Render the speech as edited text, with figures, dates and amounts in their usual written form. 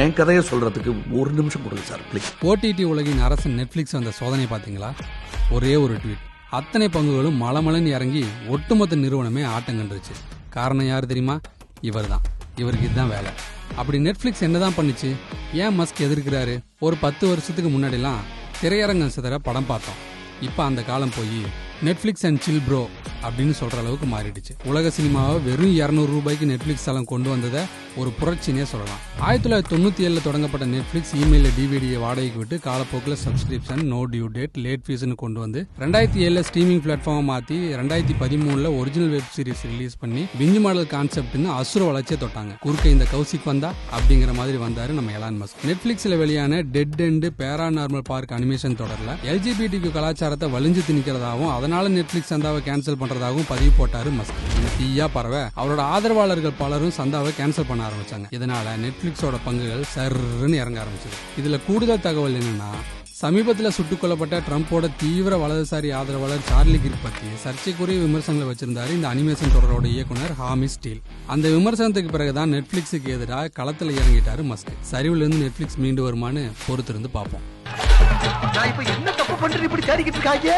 என் கதையை சொல்றதுக்கு ஒரு நிமிஷம் கொடுங்க சார் ப்ளீஸ். ஓடிடி உலகின் அரசு நெட்ஃபிளிக்ஸ் வந்த சோதனை பார்த்தீங்களா? ஒரே ஒரு ட்வீட், அத்தனை பங்குகளும் மலமலன்னு இறங்கி ஒட்டுமொத்த நிறுவனமே ஆட்டம் கண்டுருச்சு. காரணம் யாரு தெரியுமா? இவர் தான். இவருக்கு இதுதான் வேலை. அப்படி நெட்ஃபிளிக்ஸ் என்னதான் பண்ணுச்சு? ஏன் மஸ்க் எதிர்க்கிறாரு? ஒரு 10 வருஷத்துக்கு முன்னாடிலாம் திரையரங்கம் சிதற படம் பார்த்தோம். இப்ப அந்த காலம் போய் நெட்ஃபிளிக்ஸ் அண்ட் சில் ப்ரோ அப்படின்னு சொல்ற அளவுக்கு மாறிடுச்சு. உலக சினிமாவை வெறும் 200 ரூபாய்க்கு நெட்ஃபிளிக்ஸ் தளம் கொண்டு வந்ததை ஒரு புரட்சினே சொல்லலாம். 1997 தொடங்கப்பட்ட நெட்ஃபிளிக்ஸ் இமெயில டிவிடியை வாடகைக்கு விட்டு காலப்போக்கில் subscription, no due date, late ஃபீஸ்னு கொண்டு வந்து 2007 ஸ்ட்ரீமிங் பிளாட்ஃபார்ம் மாத்தி 2013 ஒரிஜினல் வெப் சீரிஸ் ரிலீஸ் பண்ணி பிஞ்சு மாடல் கான்செப்ட்னு அசுர வளர்ச்சியை தொட்டாங்க. குறுக்க இந்த கௌசிக் வந்தா அப்படிங்கிற மாதிரி வந்தாரு நம்ம எலான் மஸ்க். நெட்ஃபிளிக்ஸ்ல வெளியான dead end paranormal park animation தொடர்ல எல்ஜிபிடிக்கு கலாச்சாரத்தை வலிஞ்சு திணிக்கிறதாகவும் அதனால நெட்ஃபிளிக்ஸ் சந்தாவை கேன்சல் பண்றதாகவும் பதிவு போட்டாரு மஸ்க். இந்த தீயா பரவ அவரோட ஆதரவாளர்கள் பலரும் சந்தாவை கேன்சல் பண்ண ஆரம்பிச்சாங்க. இதனால நெட்ஃபிளிக்ஸோட பங்குகள் சர்ன்னு இறங்க ஆரம்பிச்சது. இதுல கூடுதல் தகவல் என்னன்னா, சமீபத்தில் சுட்டுக் கொல்லப்பட்ட ட்ரம்போட தீவிர வலதுசாரி ஆதரவாளர் சார்லி கிர்க் பத்தி சர்ச்சைக்குரிய விமர்சனங்களை வச்சிருந்தாரு இந்த அனிமேஷன் தொடரோட இயக்குனர் ஹாமி ஸ்டீல். அந்த விமர்சனத்துக்கு பிறகுதான் நெட்ஃபிளிக்ஸுக்கு எதிராக களத்துல இறங்கிட்டாரு மஸ்க். சரிவுல இருந்து நெட்ஃபிளிக்ஸ் மீண்டு வருமானு பொறுத்திருந்து பார்ப்போம். என்ன தப்பு பண்ற இப்படி தேடிக்கிட்டு இருக்காங்க?